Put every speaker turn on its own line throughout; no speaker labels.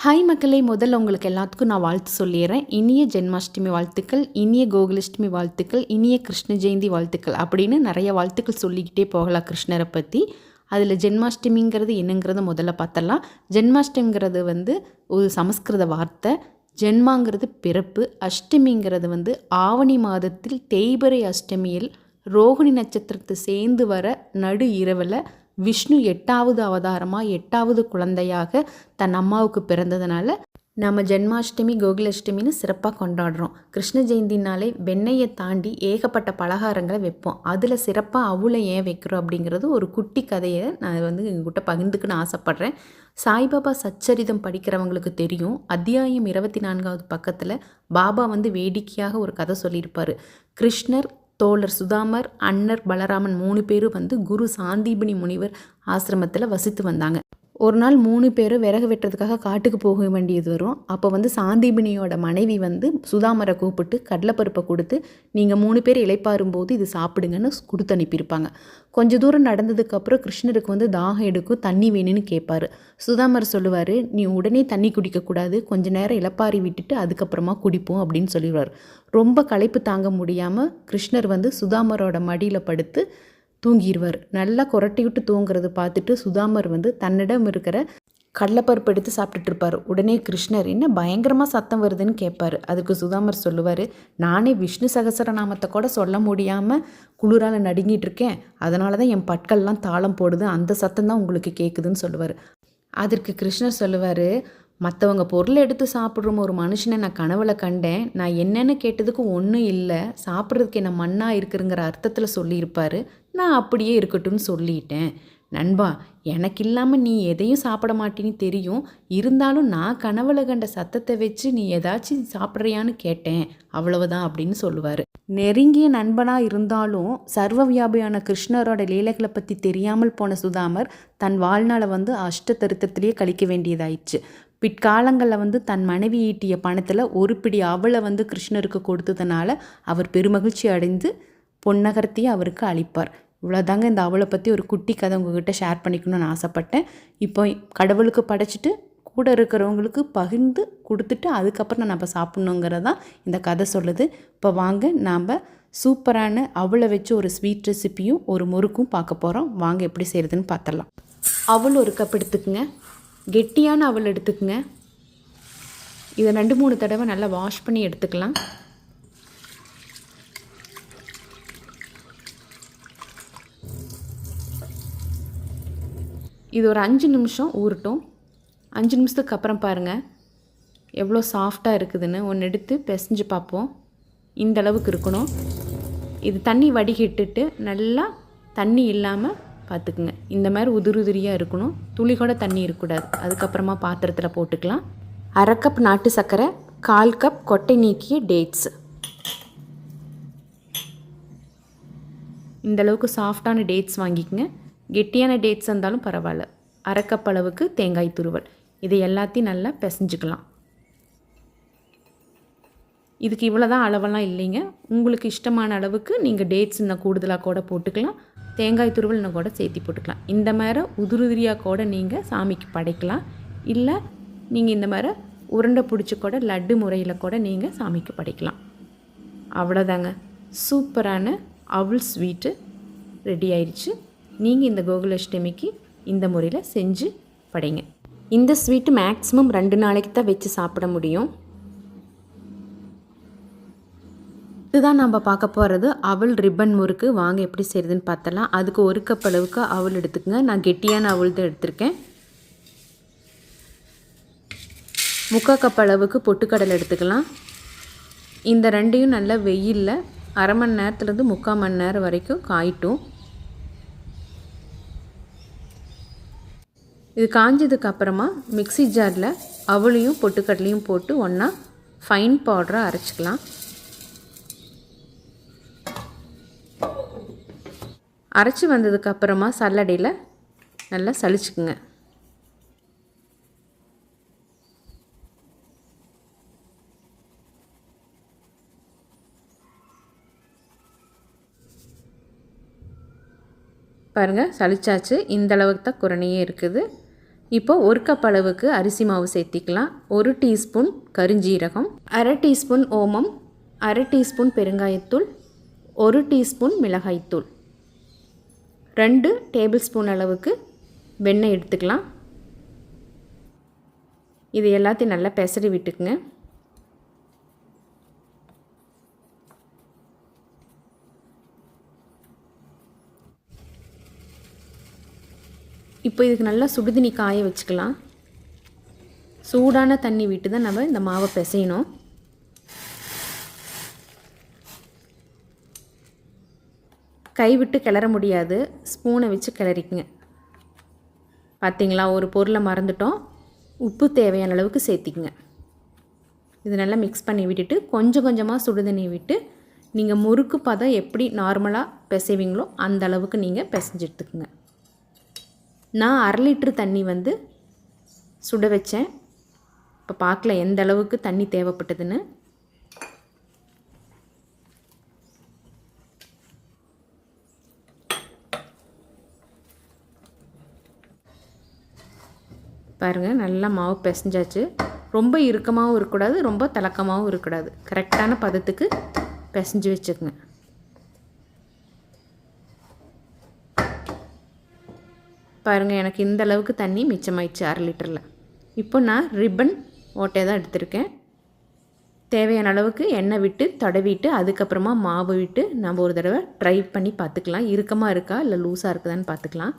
Hi மக்களே, முதல்ல உங்களுக்கு எல்லாத்துக்கும் நான் வாழ்த்து சொல்லிடுறேன். இனிய ஜென்மாஷ்டமி வாழ்த்துக்கள், இனிய கோகுலாஷ்டமி வாழ்த்துக்கள், இனிய கிருஷ்ண ஜெயந்தி வாழ்த்துக்கள் அப்படின்னு நிறைய வாழ்த்துக்கள் சொல்லிக்கிட்டே போகலாம் கிருஷ்ணரை பற்றி. அதில் ஜென்மாஷ்டமிங்கிறது என்னங்கிறத முதல்ல பார்த்தலாம். ஜென்மாஷ்டமிங்கிறது ஒரு சமஸ்கிருத வார்த்தை. ஜென்மாங்கிறது பிறப்பு, அஷ்டமிங்கிறது ஆவணி மாதத்தில் தேய்பிறை அஷ்டமியில் ரோகிணி நட்சத்திரத்தை சேர்ந்து வர நடு இரவில் விஷ்ணு 8வது அவதாரமாக 8வது குழந்தையாக தன் அம்மாவுக்கு பிறந்ததுனால நம்ம ஜென்மாஷ்டமி கோகுலாஷ்டமின்னு சிறப்பாக கொண்டாடுறோம். கிருஷ்ண ஜெயந்தினாலே வெண்ணெயை தாண்டி ஏகப்பட்ட பலகாரங்களை வைப்போம். அதில் சிறப்பாக அவளை ஏன் வைக்கிறோம் அப்படிங்கிறது ஒரு குட்டி கதையை நான் எங்ககிட்ட பகிர்ந்துக்குன்னு ஆசைப்பட்றேன். சாய்பாபா சச்சரிதம் படிக்கிறவங்களுக்கு தெரியும். அத்தியாயம் 24வது பக்கத்தில் பாபா வேடிக்கையாக ஒரு கதை சொல்லியிருப்பார். கிருஷ்ணர், தோழர் சுதாமர், அண்ணர் பலராமன் 3 பேரும் குரு சாந்தீபனி முனிவர் ஆசிரமத்தில் வசித்து வந்தாங்க. ஒரு நாள் 3 பேரும் விறகு வெட்டுறதுக்காக காட்டுக்கு போக வேண்டியது வரும். அப்போ சாந்தீபனியோட மனைவி சுதாமரை கூப்பிட்டு கடலைப்பருப்பை கொடுத்து, நீங்கள் 3 பேர் இளைப்பாறும்போது இது சாப்பிடுங்கன்னு கொடுத்து அனுப்பியிருப்பாங்க. கொஞ்சம் தூரம் நடந்ததுக்கப்புறம் கிருஷ்ணருக்கு தாகம் எடுக்கும், தண்ணி வேணும்னு கேட்பார். சுதாமர் சொல்லுவார், நீ உடனே தண்ணி குடிக்கக்கூடாது, கொஞ்ச நேரம் இளைப்பாரி விட்டுட்டு அதுக்கப்புறமா குடிப்போம் அப்படின்னு சொல்லிடுவார். ரொம்ப களைப்பு தாங்க முடியாமல் கிருஷ்ணர் சுதாமரோட மடியில் படுத்து தூங்கிடுவார். நல்லா கொரட்டி விட்டு தூங்குறது பார்த்துட்டு சுதாமர் தன்னிடம் இருக்கிற கடலைப்பருப்பு எடுத்து சாப்பிட்டுட்டு இருப்பார். உடனே கிருஷ்ணர், என்ன பயங்கரமாக சத்தம் வருதுன்னு கேட்பார். அதுக்கு சுதாமர் சொல்லுவார், நானே விஷ்ணு சகசரநாமத்தை கூட சொல்ல முடியாமல் குளிரால் நடுங்கிட்டு இருக்கேன், அதனால தான் என் பற்கள்லாம் தாளம் போடுது, அந்த சத்தம் தான் உங்களுக்கு கேட்குதுன்னு சொல்லுவார். அதற்கு கிருஷ்ணர் சொல்லுவார், மற்றவங்க பொருளை எடுத்து சாப்பிட்ற ஒரு மனுஷனை நான் கனவுல கண்டேன், நான் என்னென்னு கேட்டதுக்கு ஒன்றும் இல்லை, சாப்பிட்றதுக்கு என்ன மண்ணாக இருக்குங்கிற அர்த்தத்தில் சொல்லியிருப்பார், நான் அப்படியே இருக்கட்டும்னு சொல்லிட்டேன். நண்பா, எனக்கு இல்லாமல் நீ எதையும் சாப்பிட மாட்டேன்னு தெரியும், இருந்தாலும் நான் கனவுல கண்ட சத்தத்தை வச்சு நீ ஏதாச்சும் சாப்பிட்றியான்னு கேட்டேன், அவ்வளவுதான் அப்படின்னு சொல்லுவார். நெருங்கிய நண்பனாக இருந்தாலும் சர்வ வியாபியான கிருஷ்ணரோட லீலைகளை பற்றி தெரியாமல் போன சுதாமர் தன் வாழ்நாளை அஷ்டதரித்திரத்திலேயே கழிக்க வேண்டியதாயிடுச்சு. பிற்காலங்களில் தன் மனைவி ஈட்டிய பணத்தில் ஒரு பிடி அவளை கிருஷ்ணருக்கு கொடுத்ததுனால அவர் பெருமகிழ்ச்சி அடைந்து பொன்னகரத்தையே அவருக்கு அளிப்பார். இவ்வளோதாங்க இந்த அவளை பற்றி ஒரு குட்டி கதை உங்ககிட்ட ஷேர் பண்ணிக்கணும்னு ஆசைப்பட்டேன். இப்போ கடவுளுக்கு படைச்சிட்டு கூட இருக்கிறவங்களுக்கு பகிர்ந்து கொடுத்துட்டு அதுக்கப்புறம் நம்ம சாப்பிட்ணுங்கிறதான் இந்த கதை சொல்லுது. இப்போ வாங்க நாம் சூப்பரான அவளை வச்சு ஒரு ஸ்வீட் ரெசிப்பியும் ஒரு முறுக்கும் பார்க்க போகிறோம். வாங்க எப்படி செய்கிறதுன்னு பார்த்துடலாம். அவள் ஒரு கப் எடுத்துக்குங்க. கெட்டியான அவள் எடுத்துக்குங்க. இதை 2-3 தடவை நல்லா வாஷ் பண்ணி எடுத்துக்கலாம். இது ஒரு 5 நிமிஷம் ஊறட்டும். 5 நிமிஷத்துக்கு அப்புறம் பாருங்கள் எவ்வளோ சாஃப்டாக இருக்குதுன்னு. ஒன்று எடுத்து பிசைஞ்சு பார்ப்போம். இந்த அளவுக்கு இருக்கணும். இது தண்ணி வடிகட்டுட்டு நல்லா தண்ணி இல்லாமல் பார்த்துக்குங்க. இந்த மாதிரி உதிரியாக இருக்கணும், துளி கூட தண்ணி இருக்கக்கூடாது. அதுக்கப்புறமா பாத்திரத்தில் போட்டுக்கலாம். 1/2 கப் நாட்டு சர்க்கரை, 1/4 கப் கொட்டை நீக்கிய டேட்ஸ். இந்தளவுக்கு சாஃப்டான டேட்ஸ் வாங்கிக்கோங்க. கெட்டியான டேட்ஸ் இருந்தாலும் பரவாயில்ல. 1/2 கப் அளவுக்கு தேங்காய் துருவல். இதை எல்லாத்தையும் நல்லா பிசைஞ்சுக்கலாம். இதுக்கு இவ்வளோ தான் அளவெல்லாம் இல்லைங்க. உங்களுக்கு இஷ்டமான அளவுக்கு நீங்கள் டேட்ஸ் இன்னும் கூடுதலாக கூட போட்டுக்கலாம், தேங்காய் துருவல் இன்னும் கூட சேர்த்தி போட்டுக்கலாம். இந்த மாதிரி உதிரியாக கூட நீங்கள் சாமிக்கு படைக்கலாம். இல்லை நீங்கள் இந்த மாதிரி உருண்டை பிடிச்சி கூட லட்டு முறையில் கூட நீங்கள் சாமிக்கு படைக்கலாம். அவ்வளோதாங்க, சூப்பரான அவல் ஸ்வீட்டு ரெடி ஆயிடுச்சு. நீங்கள் இந்த கோகுலாஷ்டமிக்கு இந்த முறையில் செஞ்சு படைங்க. இந்த ஸ்வீட்டு மேக்ஸிமம் 2 நாளைக்கு தான் வச்சு சாப்பிட முடியும். இதுதான் நம்ம பார்க்க போகிறது அவல் ரிப்பன் முறுக்கு. வாங்க எப்படி செய்கிறதுன்னு பார்த்தலாம். அதுக்கு 1 கப் அளவுக்கு அவல் எடுத்துக்கங்க. நான் கெட்டியான அவல் தான் எடுத்திருக்கேன். 3/4 கப் அளவுக்கு பொட்டுக்கடலை எடுத்துக்கலாம். இந்த 2ஐயும் நல்லா வெயிலில் 1/2 மணி நேரத்துலேருந்து 3/4 மணி நேரம் வரைக்கும் காயிட்டும். இது காஞ்சதுக்கு அப்புறமா மிக்ஸி ஜாரில் அவளையும் பொட்டுக்கடலையும் போட்டு ஒன்றா ஃபைன் பவுடராக அரைச்சிக்கலாம். அரைச்சி வந்ததுக்கப்புறமா சல்லடையில் நல்லா சலிச்சுக்குங்க. பாருங்கள், சலிச்சாச்சு. இந்த அளவுக்கு தான் குரணையே இருக்குது. இப்போ 1 கப் அளவுக்கு அரிசி மாவு சேர்த்திக்கலாம். 1 டீஸ்பூன் கருஞ்சீரகம், 1/2 டீஸ்பூன் ஓமம், 1/2 டீஸ்பூன் பெருங்காயத்தூள், 1 டீஸ்பூன் மிளகாய்த்தூள், 2 டேபிள் ஸ்பூன் அளவுக்கு வெண்ணெய் எடுத்துக்கலாம். இது எல்லாத்தையும் நல்லா பெசரி விட்டுக்குங்க. இப்போ இதுக்கு நல்லா சுடுதண்ணி காய வச்சுக்கலாம். சூடான தண்ணி விட்டு தான் நம்ம இந்த மாவை பிசையணும். கைவிட்டு கிளற முடியாது, ஸ்பூனை வச்சு கிளறிக்குங்க. பார்த்திங்களா, ஒரு பொருளை மறந்துட்டோம். உப்பு தேவையான அளவுக்கு சேர்த்திக்குங்க. இது நல்லா மிக்ஸ் பண்ணி விட்டுட்டு கொஞ்சம் கொஞ்சமாக சுடுதண்ணி விட்டு நீங்கள் முறுக்கு பதம் எப்படி நார்மலாக பிசைவீங்களோ அந்த அளவுக்கு நீங்கள் பிசைஞ்சு எடுத்துக்குங்க. நான் 1/2 லிட்டர் தண்ணி சுட வச்சேன். இப்போ பார்க்கல எந்த அளவுக்கு தண்ணி தேவைப்பட்டதுன்னு. பாருங்கள், நல்லா மாவு பிசைஞ்சாச்சு. ரொம்ப இறுக்கமாகவும் இருக்கக்கூடாது, ரொம்ப திலக்கமாகவும் இருக்கக்கூடாது. கரெக்டான பதத்துக்கு பிசைஞ்சு வச்சுக்கோங்க. பாருங்கள், எனக்கு இந்த அளவுக்கு தண்ணி மிச்சமாயிடுச்சு 1/2 லிட்டரில். இப்போ நான் ரிப்பன் ஓட்டை தான் எடுத்திருக்கேன். தேவையான அளவுக்கு எண்ணெய் விட்டு தடவிட்டு அதுக்கப்புறமா மாவு விட்டு நம்ம ஒரு தடவை ட்ரை பண்ணி பார்த்துக்கலாம். இறுக்கமாக இருக்கா இல்லை லூஸாக இருக்குதான்னு பார்த்துக்கலாம்.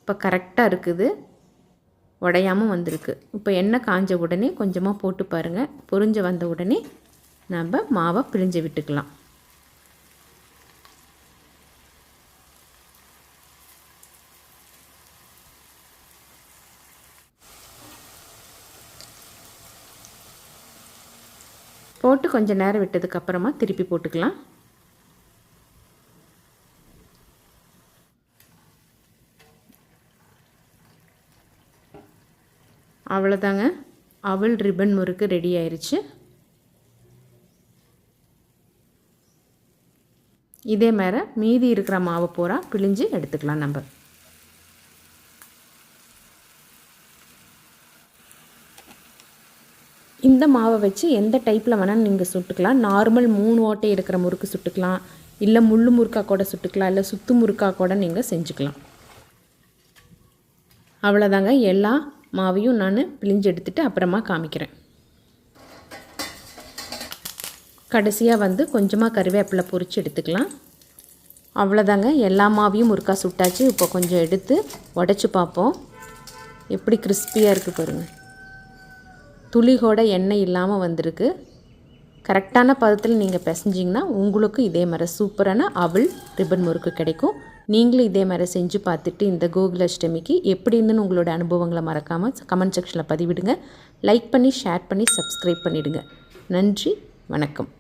இப்போ கரெக்டாக இருக்குது, உடையாமல் வந்திருக்கு. இப்போ எண்ணெய் காஞ்ச உடனே கொஞ்சமாக போட்டு பாருங்கள். பொரிஞ்சு வந்த உடனே நம்ம மாவை பிழிஞ்சு விட்டுக்கலாம். போட்டு கொஞ்சம் நேரம் விட்டதுக்கப்புறமா திருப்பி போட்டுக்கலாம். அவ்வளோதாங்க, அவல் ரிப்பன் முறுக்கு ரெடி ஆயிடுச்சு. இதே மாதிரி மீதி இருக்கிற மாவு பூரா பிழிஞ்சு எடுத்துக்கலாம். நம்ம இந்த மாவை வச்சு எந்த டைப்பில் வேணாலும் நீங்கள் சுட்டுக்கலாம். நார்மல் 3 ஓட்டை இருக்கிற முறுக்கு சுட்டுக்கலாம், இல்லை முள்ளு முறுக்கா கூட சுட்டுக்கலாம், இல்லை சுத்து முறுக்கா கூட நீங்கள் செஞ்சுக்கலாம். அவ்வளோதாங்க, எல்லா மாவையும் நான் பிழிஞ்சு எடுத்துகிட்டு அப்புறமா காமிக்கிறேன். கடைசியாக கொஞ்சமாக கறிவேப்பிலை பொரித்து எடுத்துக்கலாம். அவ்வளோதாங்க, எல்லா மாவையும் முறுக்கா சுட்டாச்சு. இப்போ கொஞ்சம் எடுத்து உடச்சி பார்ப்போம். எப்படி கிறிஸ்பியாக இருக்குது பாருங்கள். துளிகோட எண்ணெய் இல்லாமல் வந்திருக்கு. கரெக்டான பதத்தில் நீங்கள் பிசைஞ்சிங்கன்னா உங்களுக்கு இதே மாதிரி சூப்பரான அவல் ரிப்பன் முறுக்கு கிடைக்கும். நீங்களும் இதே மாதிரி செஞ்சு பார்த்துட்டு இந்த கோகுலாஷ்டமிக்கு எப்படி இருந்துன்னு உங்களோட அனுபவங்களை மறக்காமல் கமெண்ட் செக்ஷனில் பதிவிடுங்க. லைக் பண்ணி ஷேர் பண்ணி சப்ஸ்கிரைப் பண்ணிவிடுங்க. நன்றி, வணக்கம்.